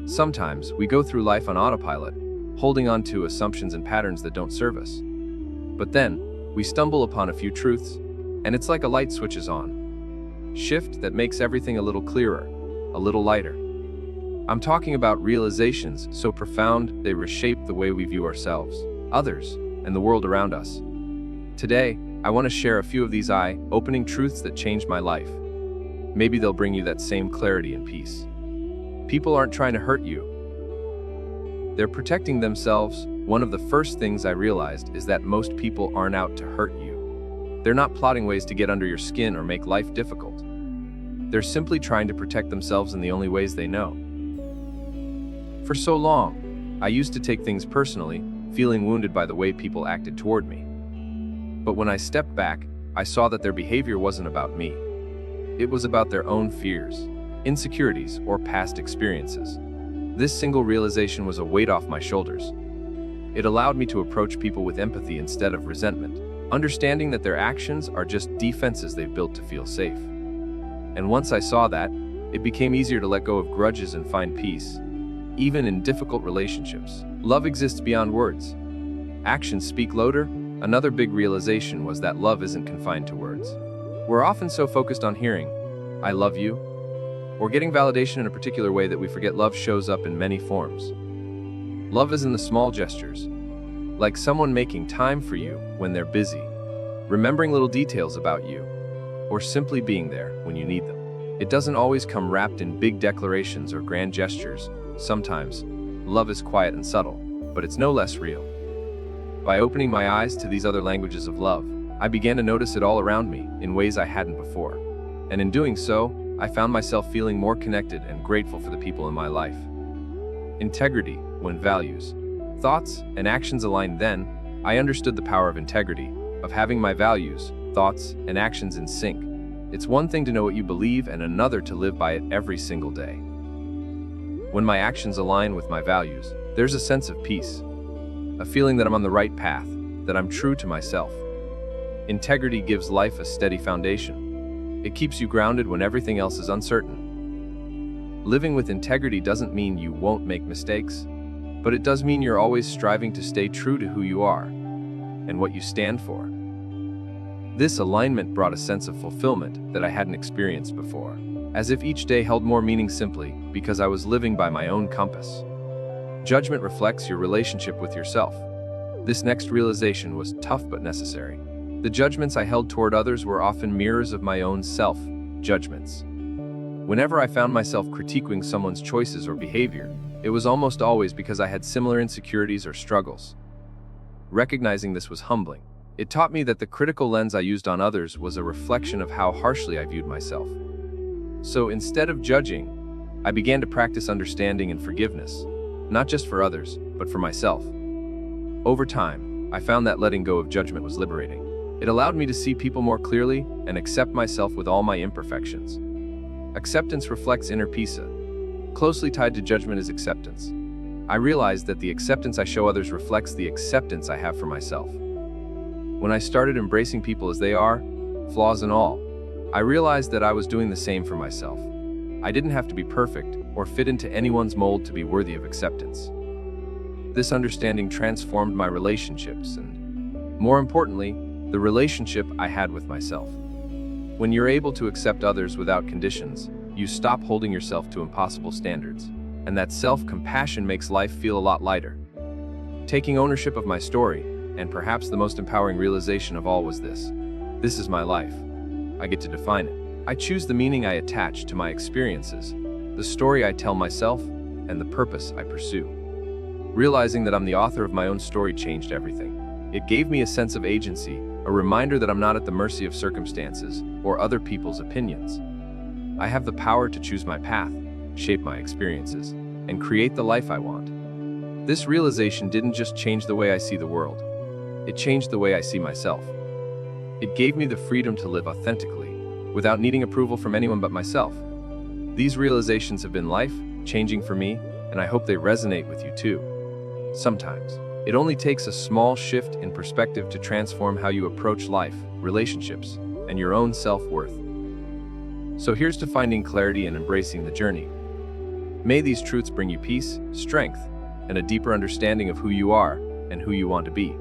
Sometimes we go through life on autopilot, holding on to assumptions and patterns that don't serve us. But then, we stumble upon a few truths, and it's like a light switches on. Shift that makes everything a little clearer, a little lighter. I'm talking about realizations so profound they reshape the way we view ourselves, others, and the world around us. Today, I want to share a few of these eye-opening truths that changed my life. Maybe they'll bring you that same clarity and peace. People aren't trying to hurt you. They're protecting themselves. One of the first things I realized is that most people aren't out to hurt you. They're not plotting ways to get under your skin or make life difficult. They're simply trying to protect themselves in the only ways they know. For so long, I used to take things personally, feeling wounded by the way people acted toward me. But when I stepped back, I saw that their behavior wasn't about me. It was about their own fears, insecurities, or past experiences. This single realization was a weight off my shoulders. It allowed me to approach people with empathy instead of resentment, understanding that their actions are just defenses they've built to feel safe. And once I saw that, it became easier to let go of grudges and find peace, even in difficult relationships. Love exists beyond words. Actions speak louder. Another big realization was that love isn't confined to words. We're often so focused on hearing, "I love you," or getting validation in a particular way that we forget love shows up in many forms. Love is in the small gestures, like someone making time for you when they're busy, remembering little details about you, or simply being there when you need them. It doesn't always come wrapped in big declarations or grand gestures. Sometimes, love is quiet and subtle, but it's no less real. By opening my eyes to these other languages of love, I began to notice it all around me in ways I hadn't before. And in doing so, I found myself feeling more connected and grateful for the people in my life. Integrity, when values, thoughts, and actions aligned, then, I understood the power of integrity, of having my values, thoughts, and actions in sync. It's one thing to know what you believe and another to live by it every single day. When my actions align with my values, there's a sense of peace, a feeling that I'm on the right path, that I'm true to myself. Integrity gives life a steady foundation. It keeps you grounded when everything else is uncertain. Living with integrity doesn't mean you won't make mistakes, but it does mean you're always striving to stay true to who you are and what you stand for. This alignment brought a sense of fulfillment that I hadn't experienced before, as if each day held more meaning simply because I was living by my own compass. Judgment reflects your relationship with yourself. This next realization was tough but necessary. The judgments I held toward others were often mirrors of my own self-judgments. Whenever I found myself critiquing someone's choices or behavior, it was almost always because I had similar insecurities or struggles. Recognizing this was humbling. It taught me that the critical lens I used on others was a reflection of how harshly I viewed myself. So instead of judging, I began to practice understanding and forgiveness, not just for others, but for myself. Over time, I found that letting go of judgment was liberating. It allowed me to see people more clearly and accept myself with all my imperfections. Acceptance reflects inner peace. Closely tied to judgment is acceptance. I realized that the acceptance I show others reflects the acceptance I have for myself. When I started embracing people as they are, flaws and all, I realized that I was doing the same for myself. I didn't have to be perfect or fit into anyone's mold to be worthy of acceptance. This understanding transformed my relationships and, more importantly, the relationship I had with myself. When you're able to accept others without conditions, you stop holding yourself to impossible standards, and that self-compassion makes life feel a lot lighter. Taking ownership of my story, and perhaps the most empowering realization of all, was this. This is my life. I get to define it. I choose the meaning I attach to my experiences, the story I tell myself, and the purpose I pursue. Realizing that I'm the author of my own story changed everything. It gave me a sense of agency, a reminder that I'm not at the mercy of circumstances or other people's opinions. I have the power to choose my path, shape my experiences, and create the life I want. This realization didn't just change the way I see the world. It changed the way I see myself. It gave me the freedom to live authentically, without needing approval from anyone but myself. These realizations have been life-changing for me, and I hope they resonate with you too. Sometimes, it only takes a small shift in perspective to transform how you approach life, relationships, and your own self-worth. So here's to finding clarity and embracing the journey. May these truths bring you peace, strength, and a deeper understanding of who you are and who you want to be.